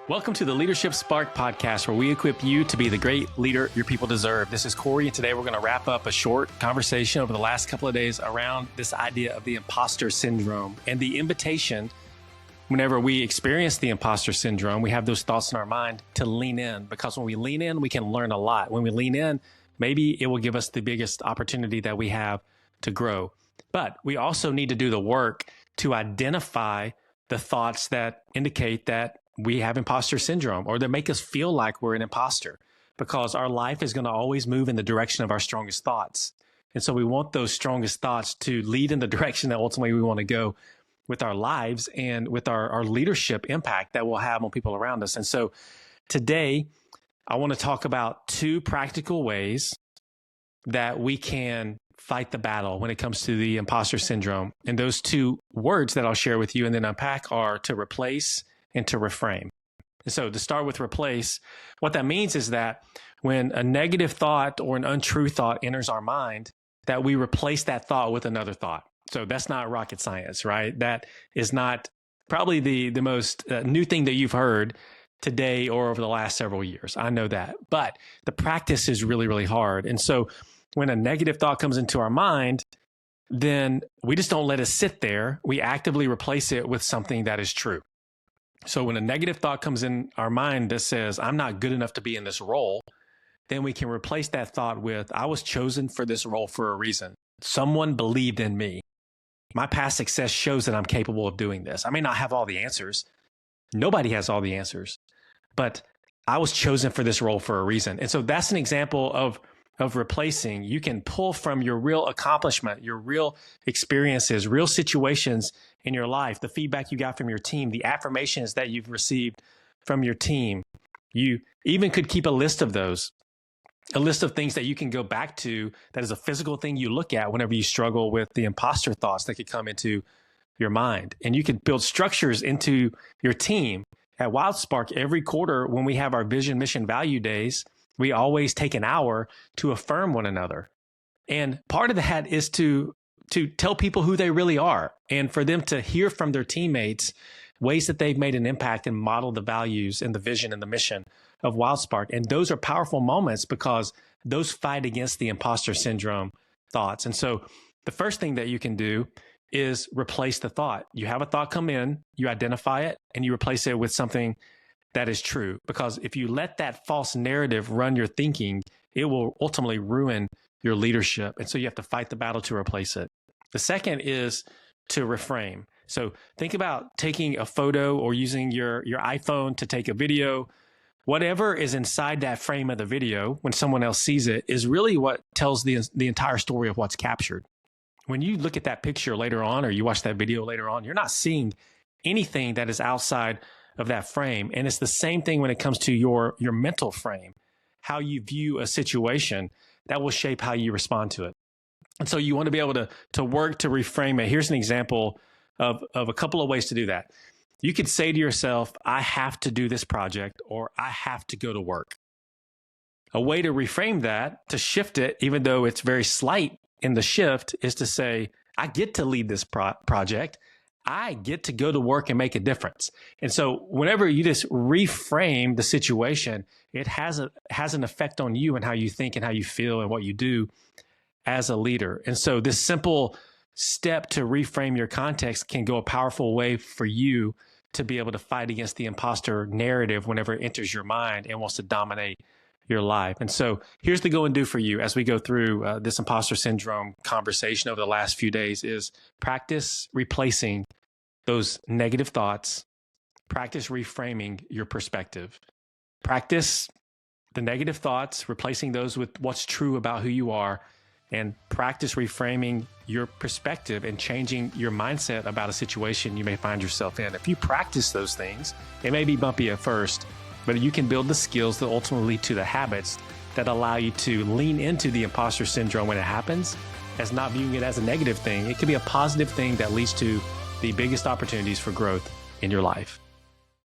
Welcome to the Leadership Spark podcast, where we equip you to be the great leader your people deserve. This is Corey, and today we're going to wrap up a short conversation over the last couple of days around this idea of the imposter syndrome and the invitation. Whenever we experience the imposter syndrome, we have those thoughts in our mind to lean in, because when we lean in, we can learn a lot. When we lean in, maybe it will give us the biggest opportunity that we have to grow. But we also need to do the work to identify the thoughts that indicate that we have imposter syndrome, or that make us feel like we're an imposter, because our life is going to always move in the direction of our strongest thoughts. And so we want those strongest thoughts to lead in the direction that ultimately we want to go with our lives and with our leadership impact that we'll have on people around us. And so today, I want to talk about two practical ways that we can fight the battle when it comes to the imposter syndrome. And those two words that I'll share with you and then unpack are to replace and to reframe. And so to start with replace, what that means is that when a negative thought or an untrue thought enters our mind, that we replace that thought with another thought. So that's not rocket science, right? That is not probably the most new thing that you've heard today or over the last several years. I know that, but the practice is really, really hard. And so when a negative thought comes into our mind, then we just don't let it sit there. We actively replace it with something that is true. So when a negative thought comes in our mind that says, I'm not good enough to be in this role, then we can replace that thought with, I was chosen for this role for a reason. Someone believed in me. My past success shows that I'm capable of doing this. I may not have all the answers. Nobody has all the answers, but I was chosen for this role for a reason. And so that's an example of replacing. You can pull from your real accomplishment, your real experiences, real situations in your life, the feedback you got from your team, the affirmations that you've received from your team. You even could keep a list of those, a list of things that you can go back to that is a physical thing you look at whenever you struggle with the imposter thoughts that could come into your mind. And you can build structures into your team. At WildSpark, every quarter when we have our vision, mission, value days, we always take an hour to affirm one another. And part of that is to tell people who they really are, and for them to hear from their teammates ways that they've made an impact and model the values and the vision and the mission of WildSpark. And those are powerful moments because those fight against the imposter syndrome thoughts. And so the first thing that you can do is replace the thought. You have a thought come in, you identify it, and you replace it with something that is true. Because if you let that false narrative run your thinking, it will ultimately ruin your leadership. And so you have to fight the battle to replace it. The second is to reframe. So think about taking a photo or using your iPhone to take a video. Whatever is inside that frame of the video, when someone else sees it, is really what tells the entire story of what's captured. When you look at that picture later on, or you watch that video later on, you're not seeing anything that is outside of that frame. And it's the same thing when it comes to your mental frame. How you view a situation, that will shape how you respond to it. And so you want to be able to work to reframe it. Here's an example of a couple of ways to do that. You could say to yourself, I have to do this project, or I have to go to work. A way to reframe that, to shift it, even though it's very slight in the shift, is to say, I get to lead this project. I get to go to work and make a difference. And so whenever you just reframe the situation, it has an effect on you and how you think and how you feel and what you do as a leader. And so this simple step to reframe your context can go a powerful way for you to be able to fight against the imposter narrative whenever it enters your mind and wants to dominate your life. And so here's the go and do for you as we go through this imposter syndrome conversation over the last few days is practice replacing those negative thoughts. Practice reframing your perspective. Practice the negative thoughts, replacing those with what's true about who you are, and practice reframing your perspective and changing your mindset about a situation you may find yourself in. If you practice those things, it may be bumpy at first, but you can build the skills that ultimately lead to the habits that allow you to lean into the imposter syndrome when it happens, as not viewing it as a negative thing. It could be a positive thing that leads to the biggest opportunities for growth in your life.